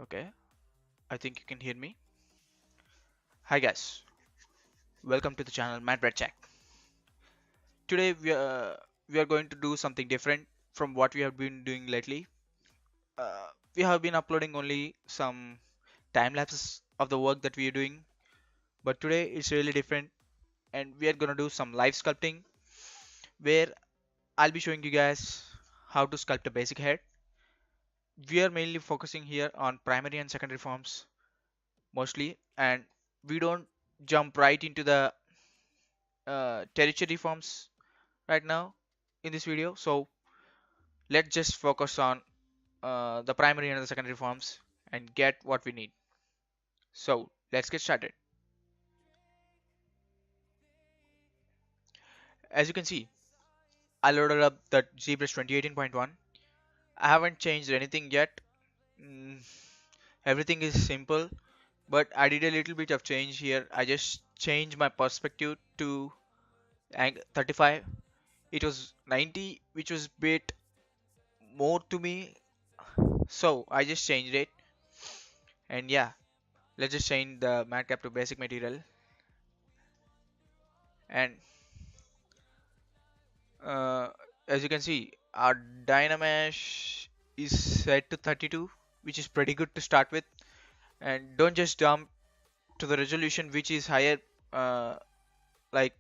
Okay, I think you can hear me. Hi guys, welcome to the channel Matt Red Check. Today we are going to do something different from what we have been doing lately. Uh, we have been uploading only some time lapses of the work that we are doing, but today it's really different, and we are gonna do some live sculpting where I'll be showing you guys how to sculpt a basic head. We are mainly focusing here on primary and secondary forms mostly, and we don't jump right into the tertiary forms right now in this video. So let's just focus on the primary and the secondary forms and get what we need. So let's get started. As you can see, I loaded up the Zbrush 2018.1. I haven't changed anything yet. Mm, Everything is simple, but I did a little bit of change here. I just changed my perspective to 35. It was 90, which was bit more to me, so I just changed it. And yeah, let's just change the matte cap to basic material. And uh, as you can see, our dynamesh is set to 32, which is pretty good to start with. And don't just jump to the resolution which is higher. uh, like,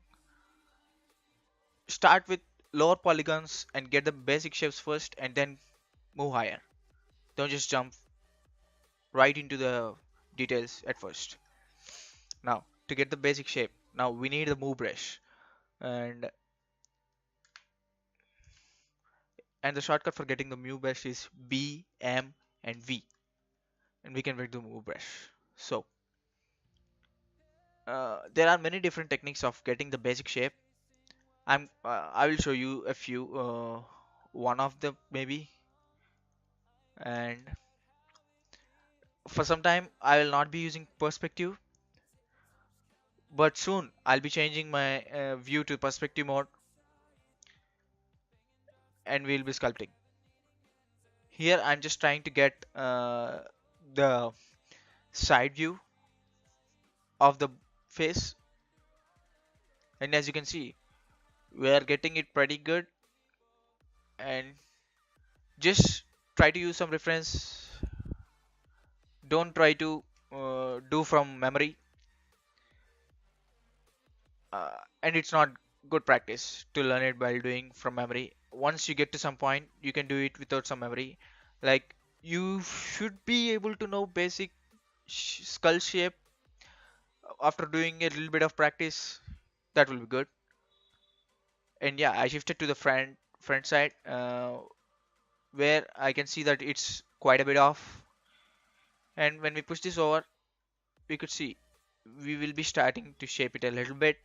start with lower polygons and get the basic shapes first and then move higher. Don't just jump right into the details at first. Now, to get the basic shape, now we need the move brush. And and the shortcut for getting the move brush is B, M, and V, and we can make the move brush. So there are many different techniques of getting the basic shape. I will show you a few, one of them maybe. And for some time I will not be using perspective, but soon I'll be changing my view to perspective mode, and we'll be sculpting. Here I'm just trying to get the side view of the face, and as you can see, we are getting it pretty good. And just try to use some reference. Don't try to do from memory, and it's not good practice to learn it while doing from memory. Once you get to some point, you can do it without some memory. Like, you should be able to know basic skull shape after doing a little bit of practice. That will be good. And yeah, I shifted to the front side, where I can see that it's quite a bit off. And when we push this over, we could see we will be starting to shape it a little bit.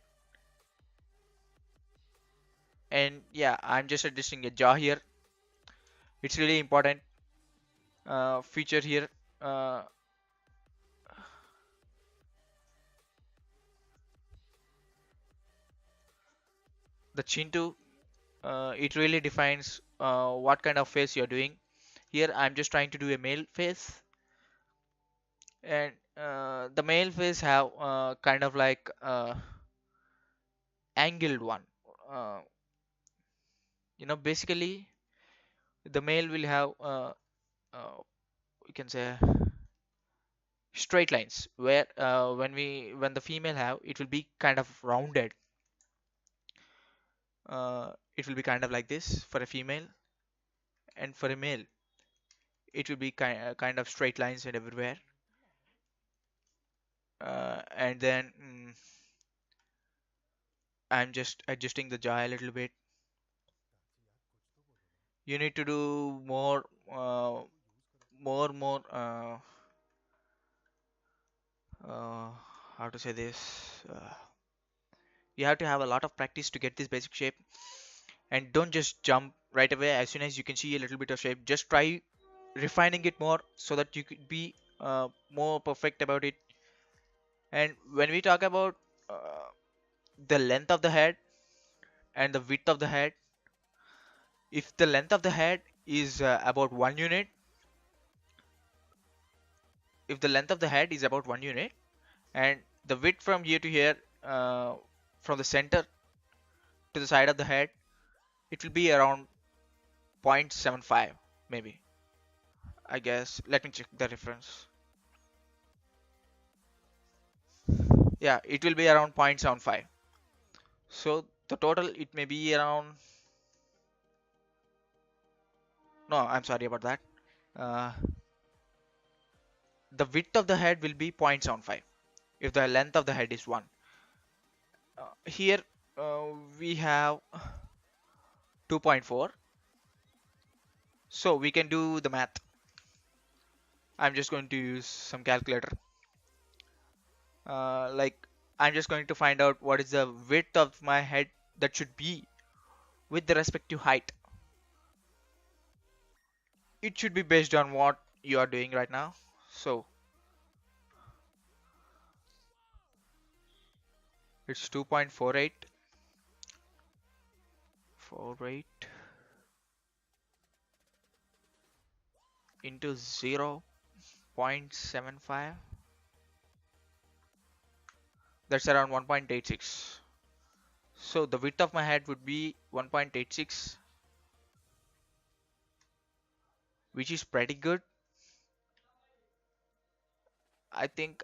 And yeah, I'm just adjusting a jaw here. It's really important feature here. uh, the chin too, it really defines what kind of face you're doing. Here I'm just trying to do a male face, and the male face have kind of like angled one. uh, Basically the male will have you can say straight lines, where when the female have, it will be kind of rounded. It will be kind of like this for a female, and for a male it will be kind of straight lines and everywhere. And then I'm just adjusting the jaw a little bit. You need to do more, more uh, how to say this, you have to have a lot of practice to get this basic shape. And don't just jump right away as soon as you can see a little bit of shape. Just try refining it more so that you could be more perfect about it. And when we talk about uh, the length of the head and the width of the head, if the length of the head is about 1 unit, if the length of the head is about 1 unit and the width from here to here, from the center to the side of the head, it will be around 0.75 maybe. I guess. Let me check the reference. Yeah, it will be around 0.75. So the total it may be around. No, I'm sorry about that. Uh, the width of the head will be 0.75 if the length of the head is 1. Here we have 2.4. So we can do the math. I'm just going to use some calculator. Like I'm just going to find out what is the width of my head that should be with the respect to height. It should be based on what you are doing right now. So it's 2.48 48 into 0.75. That's around 1.86. So the width of my head would be 1.86, which is pretty good. I think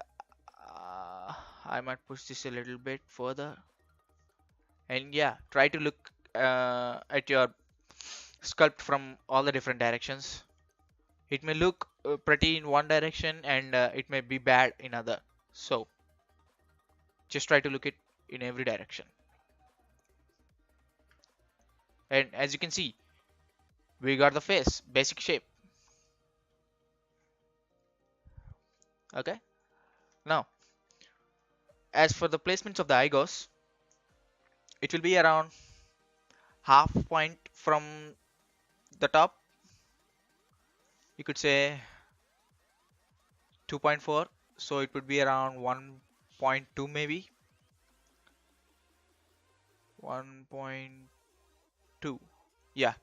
I might push this a little bit further. And yeah, try to look at your sculpt from all the different directions. It may look pretty in one direction and it may be bad in other. So just try to look it in every direction. And as you can see, we got the face, basic shape. Okay. Now, as for the placements of the eye goes, it will be around half point from the top. You could say 2.4. So it would be around 1.2 maybe. 1.2. Yeah.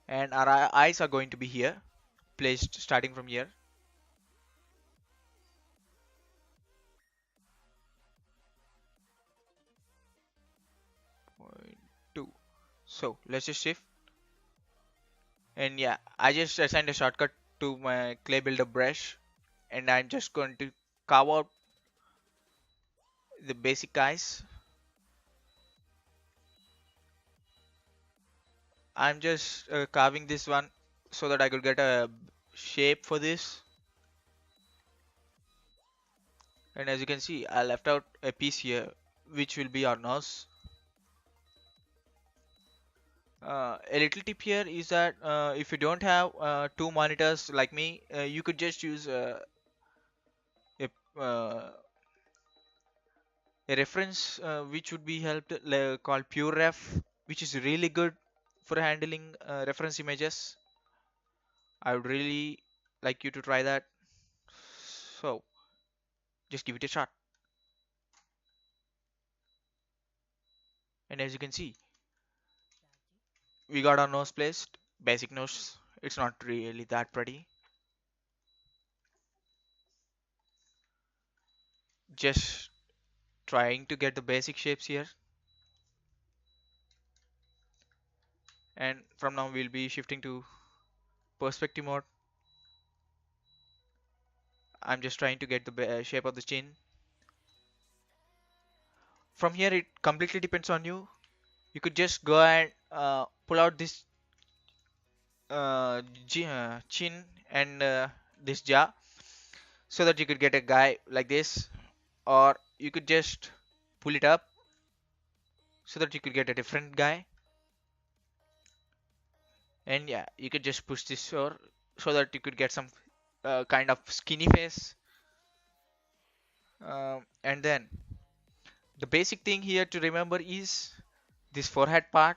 And our eyes are going to be here, placed starting from here. Point 2. So let's just shift. And yeah, I just assigned a shortcut to my clay builder brush, and I'm just going to carve out the basic eyes. I'm just carving this one so that I could get a shape for this. And as you can see, I left out a piece here, which will be our nose. A little tip here is that if you don't have two monitors like me, you could just use uh, a reference which would be helped called PureRef, which is really good for handling reference images. I would really like you to try that. So just give it a shot. And as you can see, we got our nose placed, basic nose. It's not really that pretty. Just trying to get the basic shapes here. And from now we'll be shifting to perspective mode. I'm just trying to get the shape of the chin. From here it completely depends on you. You could just go and pull out this chin and this jaw so that you could get a guy like this, or you could just pull it up so that you could get a different guy. And yeah, you could just push this over so that you could get some kind of skinny face. And then the basic thing here to remember is this forehead part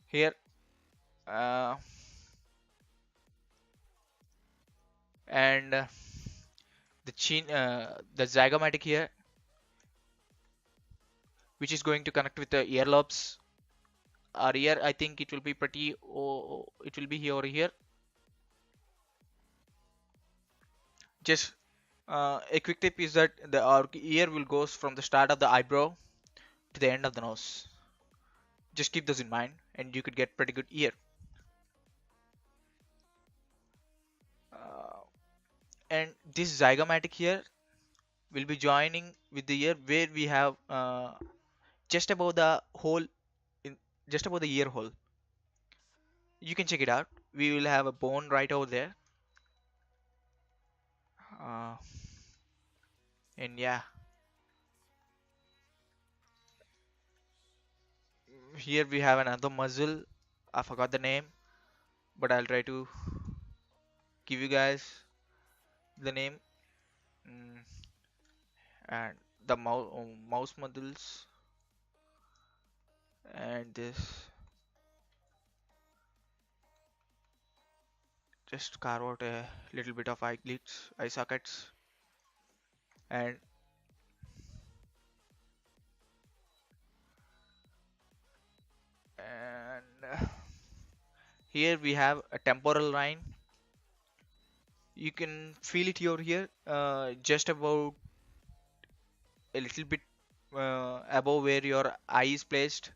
here, uh, and the chin, the zygomatic here, which is going to connect with the earlobes. Our ear, I think it will be pretty, oh, it will be here or here. Just a quick tip is that our ear will goes from the start of the eyebrow to the end of the nose. Just keep this in mind, and you could get pretty good ear. Uh, and this zygomatic here will be joining with the ear where we have just above the hole in just above the ear hole. You can check it out. We will have a bone right over there. Uh, and yeah, here we have another muscle. I forgot the name, but I'll try to give you guys the name. Mm, and the mouse muscles and this. Just carve out a little bit of eyelids, eye sockets, and and here we have a temporal line. You can feel it over here, just about a little bit above where your eye is placed.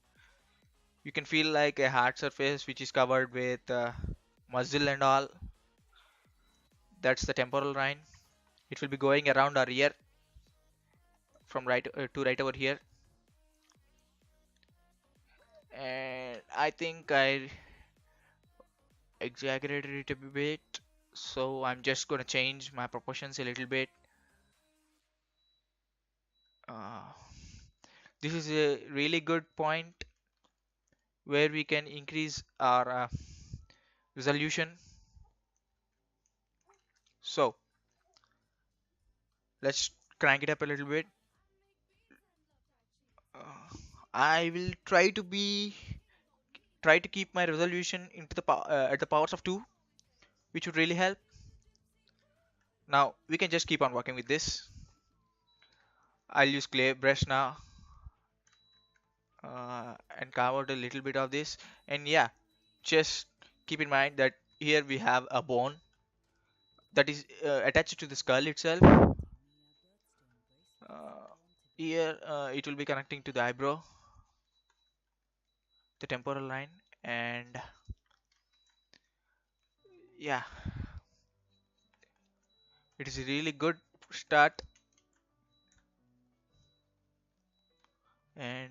You can feel like a hard surface which is covered with muscle and all. That's the temporal line. It will be going around our ear from right to right over here. And I think I exaggerated it a bit, so I'm just gonna change my proportions a little bit. Uh, this is a really good point where we can increase our resolution. So let's crank it up a little bit. Uh, I will try to keep my resolution into the at the powers of 2, which would really help. Now we can just keep on working with this. I'll use clay brush now, and carve out a little bit of this. And yeah, just keep in mind that here we have a bone that is attached to the skull itself. Uh, Here it will be connecting to the eyebrow, the temporal line, and yeah, it is a really good start. And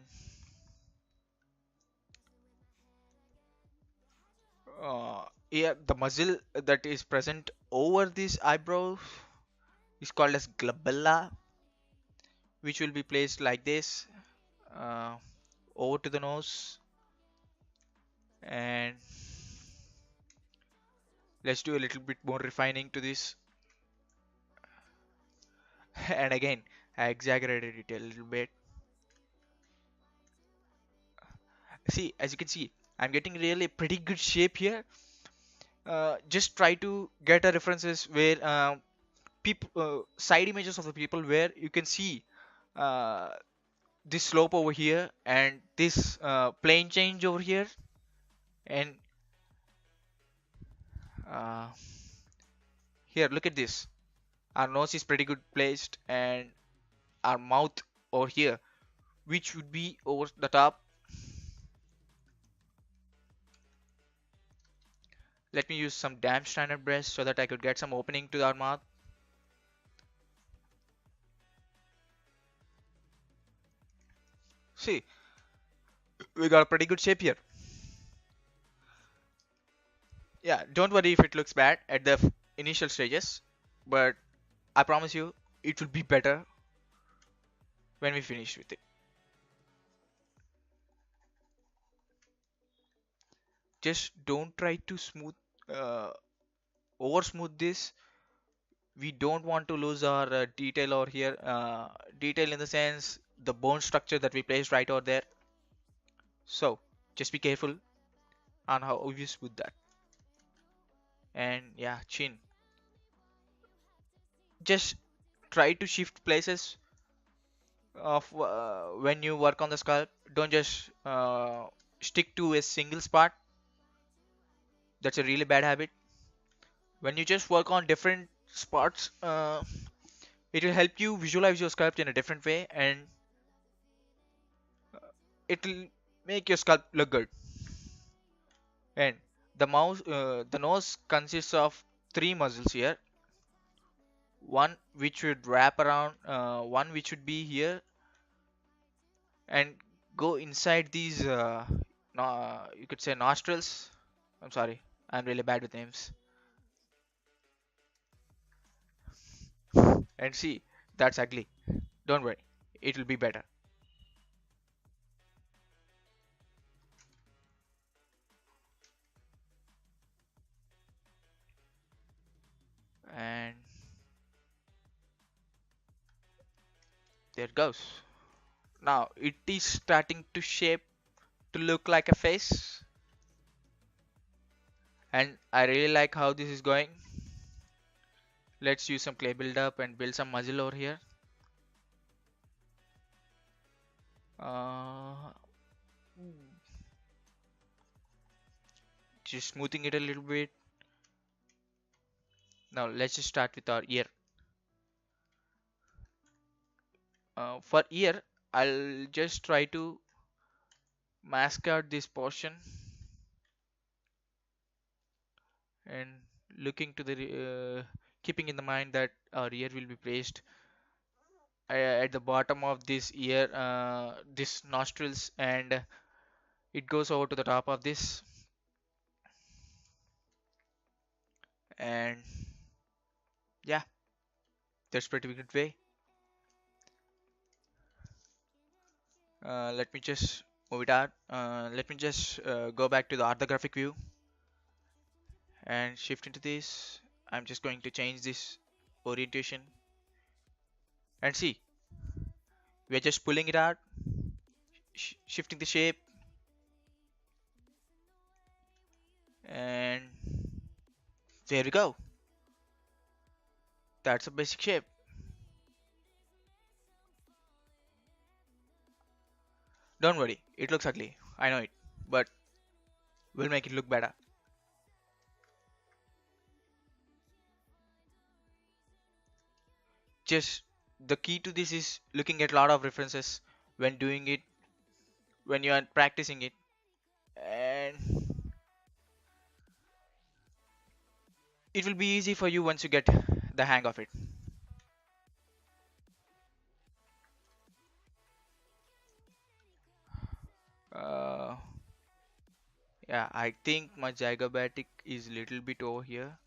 yeah, the muscle that is present over this eyebrow is called as glabella, which will be placed like this, uh, over to the nose. And let's do a little bit more refining to this. And again, I exaggerated it a little bit. See, as you can see, I'm getting really pretty good shape here. Just try to get a references where people side images of the people where you can see uh, this slope over here and this plane change over here. And uh, here, look at this. Our nose is pretty good placed, and our mouth over here, which would be over the top. Let me use some damp standard brush so that I could get some opening to our mouth. See, we got a pretty good shape here. Yeah, don't worry if it looks bad at the initial stages, but I promise you it will be better when we finish with it. Just don't try to uh, over smooth this. We don't want to lose our detail over here. Detail in the sense the bone structure that we placed right over there. So just be careful on how you smooth that. And yeah, chin. Just try to shift places of when you work on the sculpt. Don't just stick to a single spot. That's a really bad habit. When you just work on different spots. It will help you visualize your sculpt in a different way, and it will make your sculpt look good. And the nose consists of three muscles here. One which would wrap around, one which would be here and go inside these, no, you could say nostrils. I'm sorry, I'm really bad with names. And see, that's ugly. Don't worry, it will be better. And there it goes. Now it is starting to shape to look like a face, and I really like how this is going. Let's use some clay buildup and build some muzzle over here. Uh, just smoothing it a little bit. Now let's just start with our ear. For ear, I'll just try to mask out this portion and looking to the keeping in the mind that our ear will be placed at the bottom of this ear, this nostrils, and it goes over to the top of this. And yeah, that's pretty good way. Let me just move it out. Let me just go back to the orthographic view and shift into this. I'm just going to change this orientation and see, we're just pulling it out, shifting the shape, and there we go. That's a basic shape. Don't worry, it looks ugly, I know it, but we'll make it look better. Just the key to this is looking at a lot of references when doing it, when you are practicing it, and it will be easy for you once you get the hang of it. uh, yeah, I think my zygomatic is little bit over here.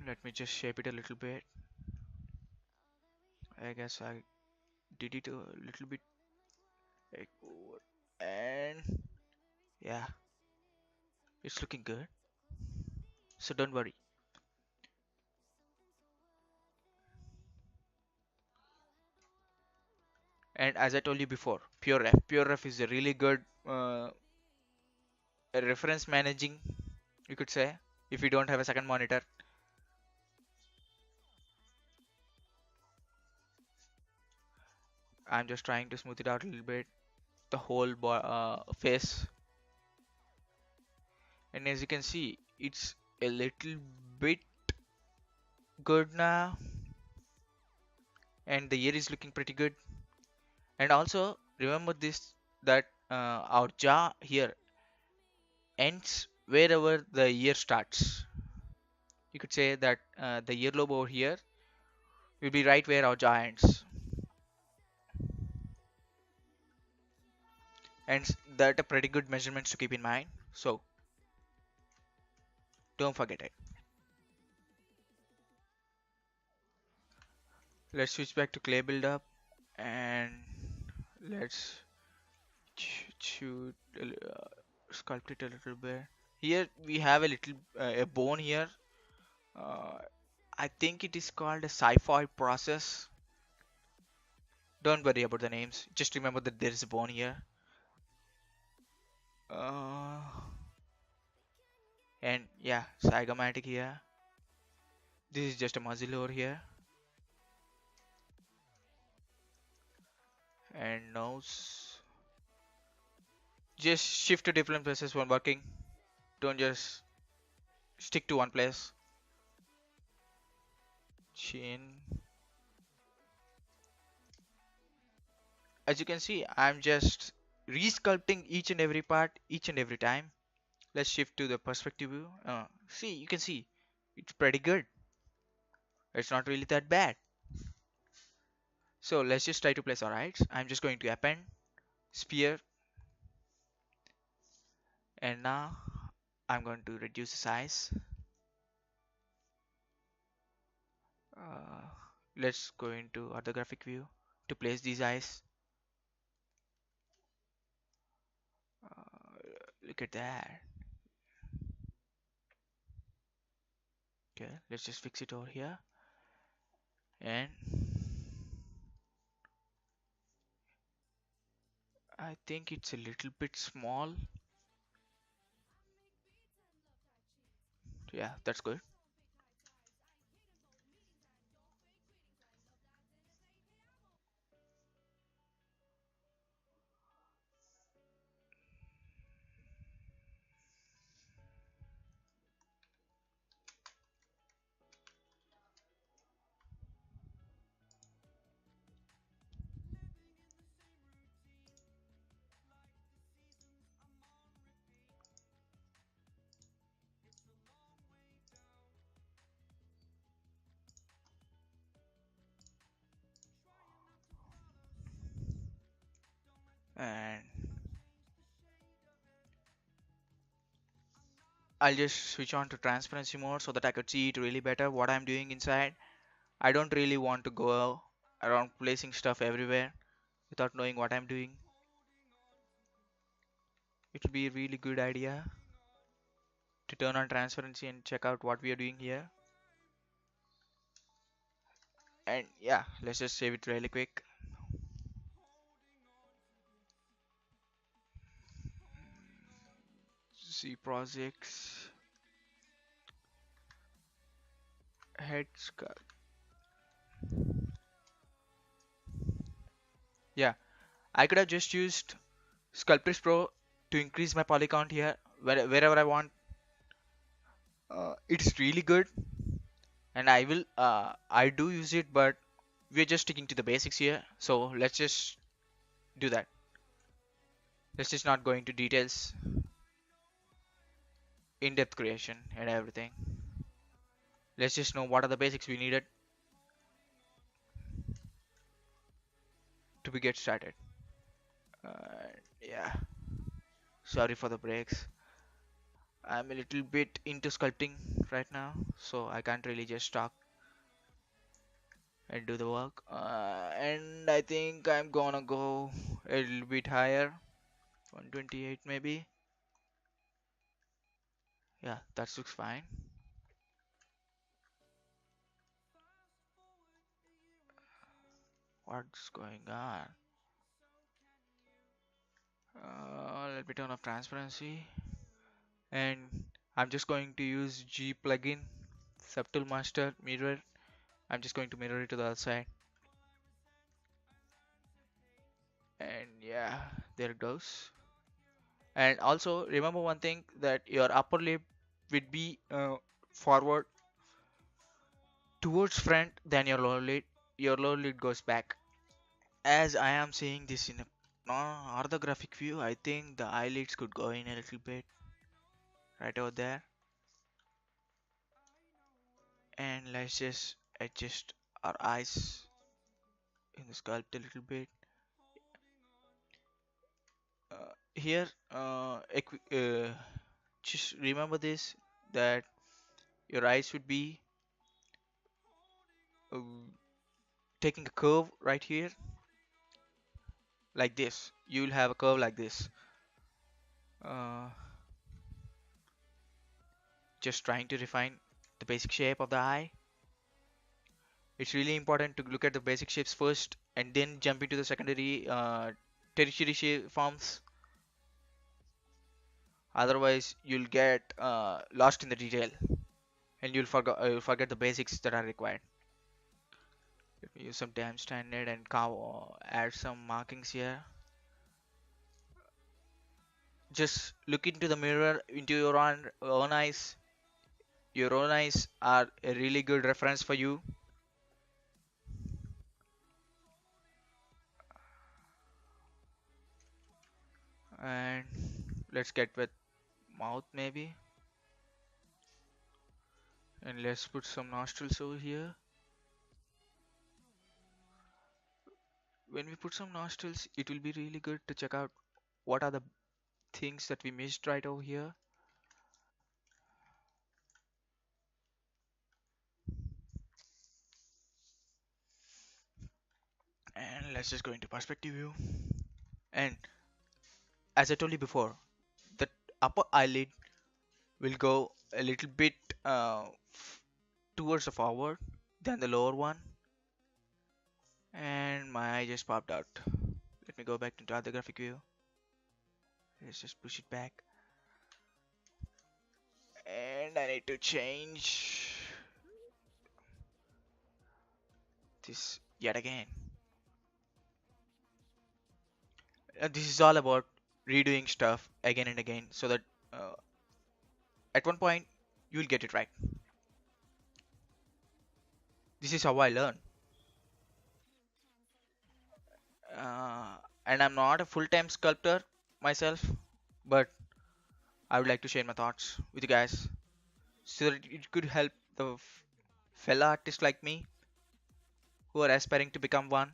Let me just shape it a little bit. I guess I did it a little bit like over, and yeah, it's looking good, so don't worry. And as I told you before, pure ref is a really good reference managing, you could say, if you don't have a second monitor. I'm just trying to smooth it out a little bit, the whole face, and as you can see, it's a little bit good now, and the ear is looking pretty good. And also remember this, that our jaw here ends wherever the ear starts. You could say that the earlobe over here will be right where our jaw ends, and that are pretty good measurements to keep in mind, so don't forget it. Let's switch back to clay buildup and let's shoot sculpt it a little bit. Here we have a little a bone here. uh, I think it is called a xiphoid process. Don't worry about the names, just remember that there is a bone here. uh, and yeah, zygomatic here. This is just a muzzle over here, and nose. Just shift to different places when working. Don't just stick to one place. Chin. As you can see, I'm just resculpting each and every part each and every time. Let's shift to the perspective view. See, you can see it's pretty good. It's not really that bad. So let's just try to place our eyes. I'm just going to append sphere, and now I'm going to reduce the size. Uh, let's go into orthographic view to place these eyes. Look at that. Okay, let's just fix it over here. And I think it's a little bit small. Yeah, that's good. And I'll just switch on to transparency mode so that I could see it really better what I'm doing inside. I don't really want to go around placing stuff everywhere without knowing what I'm doing. It will be a really good idea to turn on transparency and check out what we are doing here. And yeah, let's just save it really quick. See projects, head sculpt. Yeah, I could have just used Sculptris Pro to increase my poly count here wherever I want. It's really good, and I do use it, but we're just sticking to the basics here. So let's just do that. Let's just not go into details, in-depth creation and everything. Let's just know what are the basics we needed to be get started. Yeah, sorry for the breaks. I'm a little bit into sculpting right now, so I can't really just talk and do the work. And I think I'm gonna go a little bit higher, 128 maybe. Yeah, that looks fine. What's going on? Let me turn off transparency, and I'm just going to use G plugin, subtle master mirror. I'm just going to mirror it to the other side, and yeah, there it goes. And also remember one thing, that your upper lip would be forward towards front than your lower lid. Your lower lid goes back. As I am seeing this in a orthographic view, I think the eyelids could go in a little bit right over there. And let's just adjust our eyes in the sculpt a little bit. Here, just remember this, that your eyes would be uh, taking a curve right here, like this. You will have a curve like this. Uh, just trying to refine the basic shape of the eye. It's really important to look at the basic shapes first and then jump into the secondary tertiary shape forms. Otherwise, you'll get lost in the detail and you'll forget the basics that are required. Let me use some damn standard and add some markings here. Just look into the mirror, into your own eyes. Your own eyes are a really good reference for you. And let's get with mouth maybe. And let's put some nostrils over here. When we put some nostrils, it will be really good to check out what are the things that we missed right over here. And let's just go into perspective view. And as I told you before, the upper eyelid will go a little bit towards the forward than the lower one. And my eye just popped out. Let me go back to the other graphic view. Let's just push it back. And I need to change this yet again. This is all about redoing stuff again and again so that uh, at one point you will get it right. This is how I learn. And I'm not a full-time sculptor myself, but I would like to share my thoughts with you guys so that it could help the fellow artists like me who are aspiring to become one.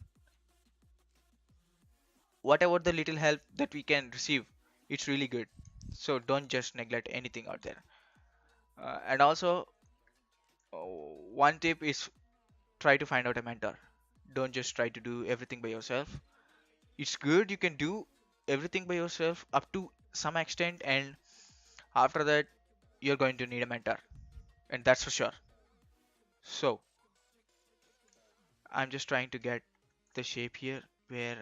Whatever the little help that we can receive, it's really good. So don't just neglect anything out there. And also, one tip is try to find out a mentor. Don't just try to do everything by yourself. It's good you can do everything by yourself up to some extent, and after that, you're going to need a mentor, and that's for sure. So, I'm just trying to get the shape here where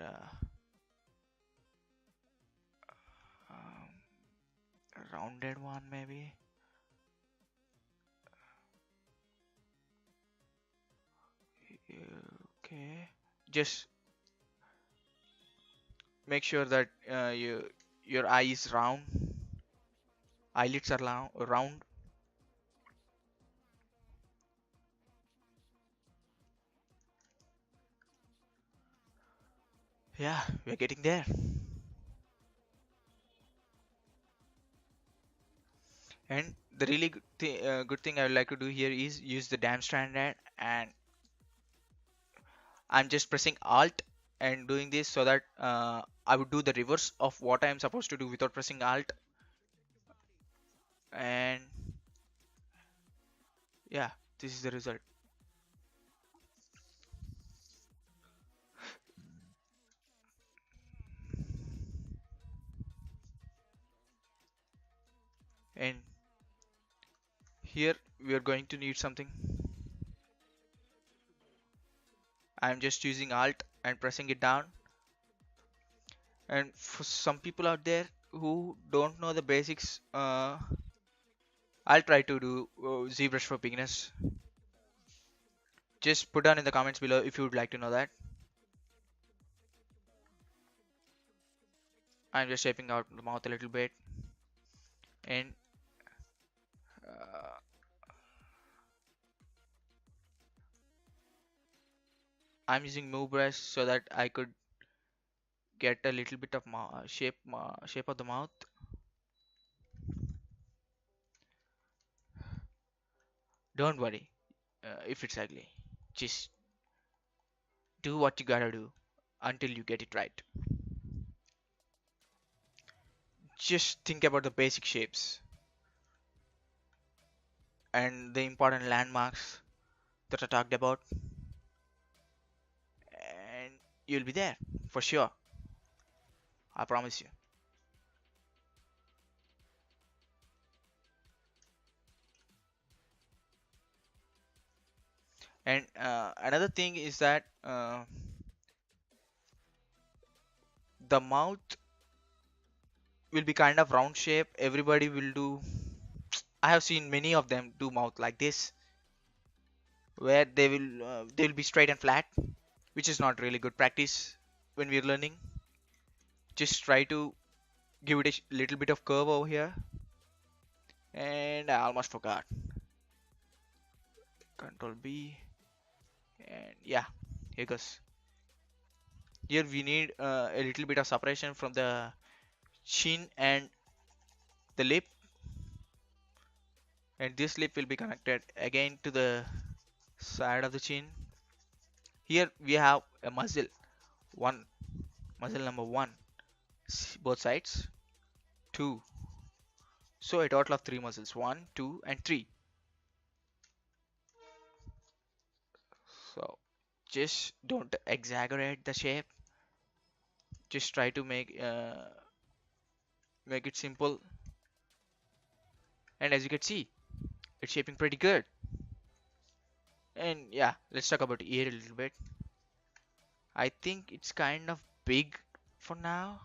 a rounded one maybe. Okay, just make sure that your eye is round, eyelids are round. Yeah, we're getting there. And the really good thing I would like to do here is use the damn standard, and I'm just pressing Alt and doing this so that I would do the reverse of what I'm supposed to do without pressing Alt. And yeah, this is the result. And here we are going to need something. I'm just using Alt and pressing it down. And for some people out there who don't know the basics, I'll try to do ZBrush for beginners. Just put down in the comments below if you would like to know that. I'm just shaping out the mouth a little bit, and uh, I'm using move brush so that I could get a little bit of shape of the mouth. Don't worry if it's ugly. Just do what you gotta do until you get it right. Just think about the basic shapes and the important landmarks that I talked about, and you'll be there for sure. I promise you. And another thing is that the mouth will be kind of round shape. Everybody will do. I have seen many of them do mouth like this, where they will be straight and flat, which is not really good practice when we're learning. Just try to give it a little bit of curve over here. And I almost forgot. Control B. And yeah, here goes. Here we need a little bit of separation from the chin and the lip. And this lip will be connected again to the side of the chin. Here we have a muzzle. One. Muzzle number one. Both sides. Two. So a total of three muzzles. One, two, and three. So just don't exaggerate the shape. Just try to make it simple. And as you can see, it's shaping pretty good. And yeah, let's talk about ear a little bit. I think it's kind of big for now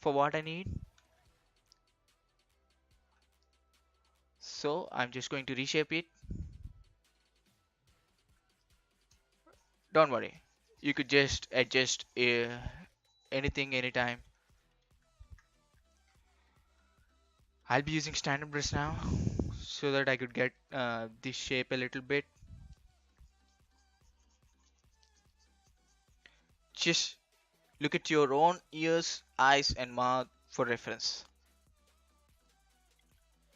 for what I need. So I'm just going to reshape it. Don't worry, you could just adjust anything anytime. I'll be using standard brush now so that I could get this shape a little bit. Just look at your own ears, eyes, and mouth for reference.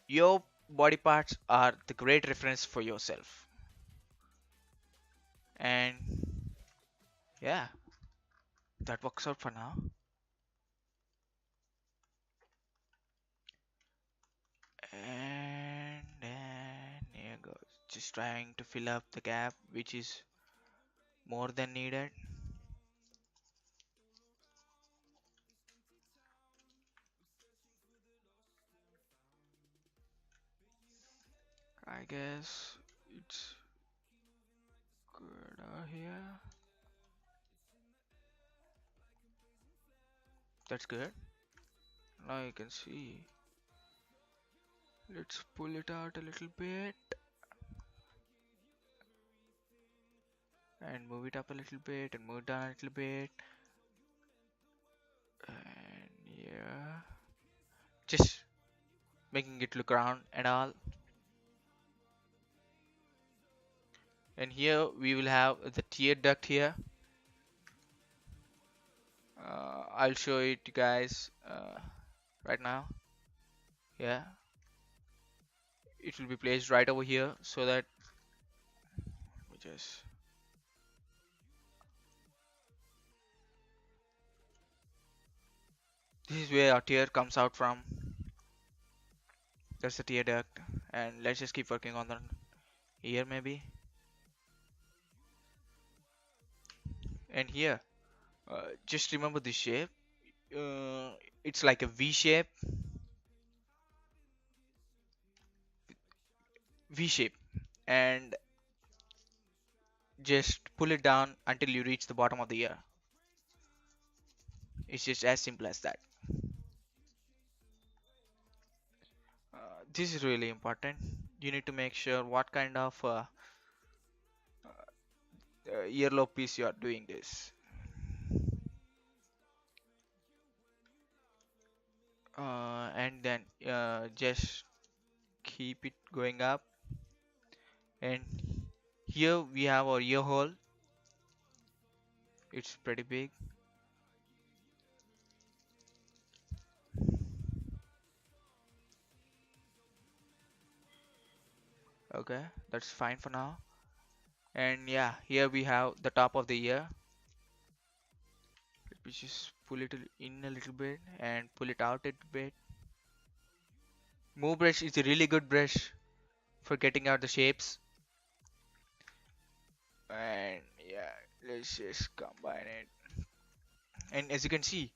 Your body parts are the great reference for yourself. And yeah, that works out for now. And then here goes. Just trying to fill up the gap, which is more than needed. I guess it's good here. That's good. Now you can see. Let's pull it out a little bit and move it up a little bit and move it down a little bit. And yeah, just making it look round and all. And here we will have the tear duct here. I'll show it to you guys right now. Yeah, it will be placed right over here so that we just this is where our tear comes out from. That's the tear duct, and let's just keep working on the ear maybe. And here, just remember this shape. It's like a V shape. V shape, and just pull it down until you reach the bottom of the ear. It's just as simple as that. This is really important. You need to make sure what kind of earlobe piece you are doing this. And then just keep it going up. And here we have our ear hole. It's pretty big. Okay, that's fine for now. And yeah, here we have the top of the ear. Let me just pull it in a little bit and pull it out a bit. Move brush is a really good brush for getting out the shapes. And yeah, let's just combine it. And as you can see,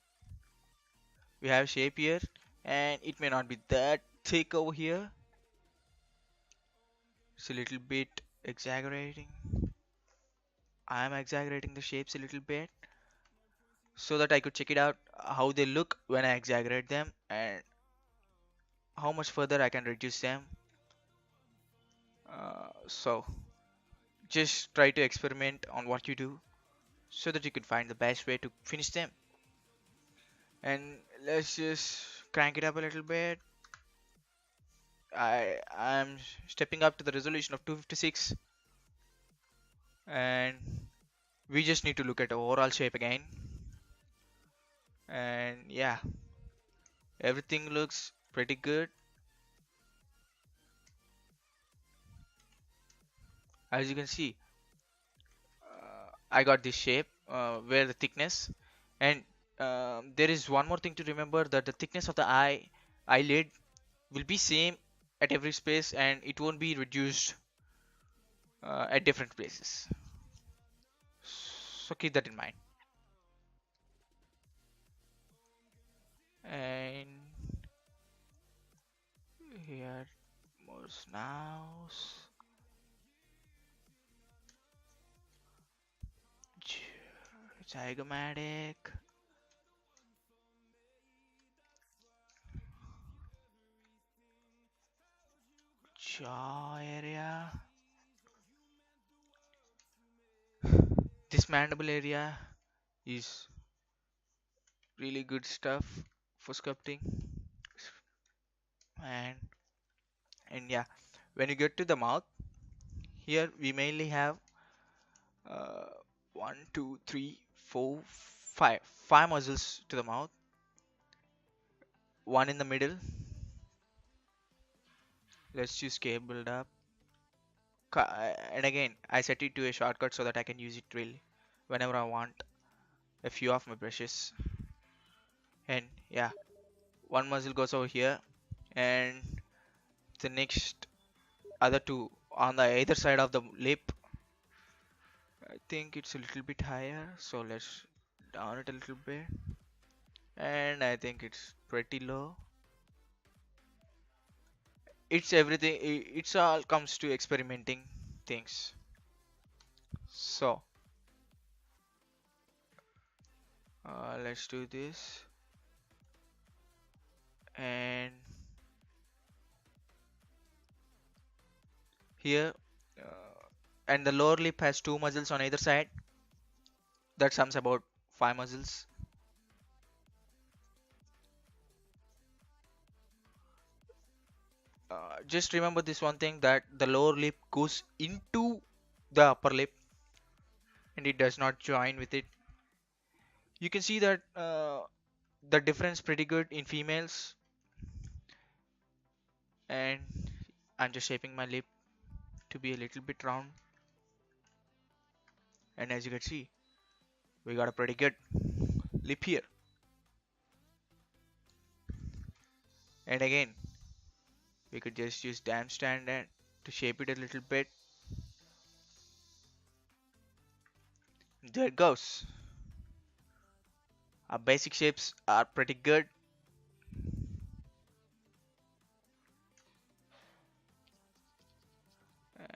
we have shape here, and it may not be that thick over here. It's a little bit exaggerating. I'm exaggerating the shapes a little bit so that I could check it out how they look when I exaggerate them and how much further I can reduce them. So just try to experiment on what you do so that you can find the best way to finish them. And let's just crank it up a little bit. I'm stepping up to the resolution of 256, and we just need to look at the overall shape again. And yeah, everything looks pretty good. As you can see, I got this shape where the thickness, and there is one more thing to remember, that the thickness of the eyelid will be same at every space, and it won't be reduced at different places. So keep that in mind. And here more snows, zygomatic, jaw area. This mandible area is really good stuff for sculpting. And yeah, when you get to the mouth, here we mainly have uh, one, two, three, four, five muscles to the mouth. One in the middle. Let's just cable it up. And again, I set it to a shortcut so that I can use it really whenever I want a few of my brushes. And yeah, one muscle goes over here, and the next other two on the either side of the lip. I think it's a little bit higher, so let's down it a little bit. And I think it's pretty low. It's everything, it's all comes to experimenting things. So let's do this. And here, and the lower lip has two muscles on either side. That sums about five muscles. Just remember this one thing, that the lower lip goes into the upper lip and it does not join with it. You can see that the difference pretty good in females. And I'm just shaping my lip to be a little bit round, and as you can see, we got a pretty good lip here. And again, we could just use dam stand and to shape it a little bit. There it goes. Our basic shapes are pretty good.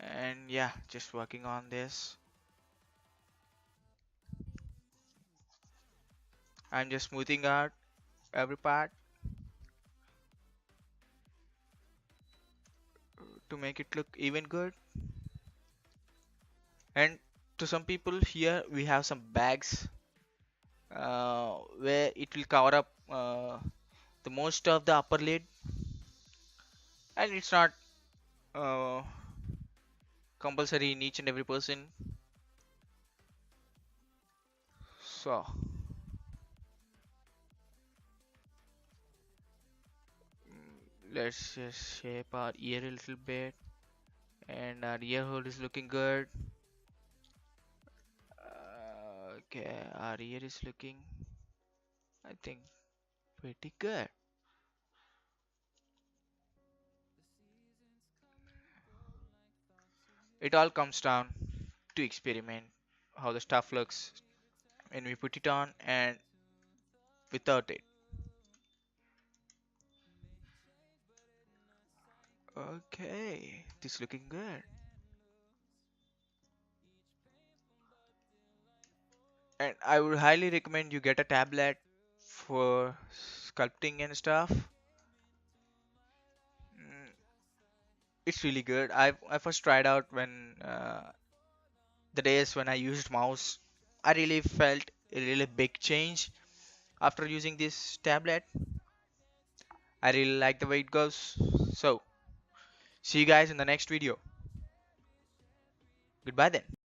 And yeah, just working on this. I'm just smoothing out every part to make it look even good. And to some people here, we have some bags where it will cover up the most of the upper lid, and it's not uh, compulsory in each and every person. So let's just shape our ear a little bit, and our ear hole is looking good. Okay, our ear is looking, I think, pretty good. It all comes down to experiment how the stuff looks when we put it on and without it. Okay, this looking good. And I would highly recommend you get a tablet for sculpting and stuff. Mm, it's really good. I first tried out when the days when I used mouse. I really felt a really big change after using this tablet. I really like the way it goes. So see you guys in the next video. Goodbye then.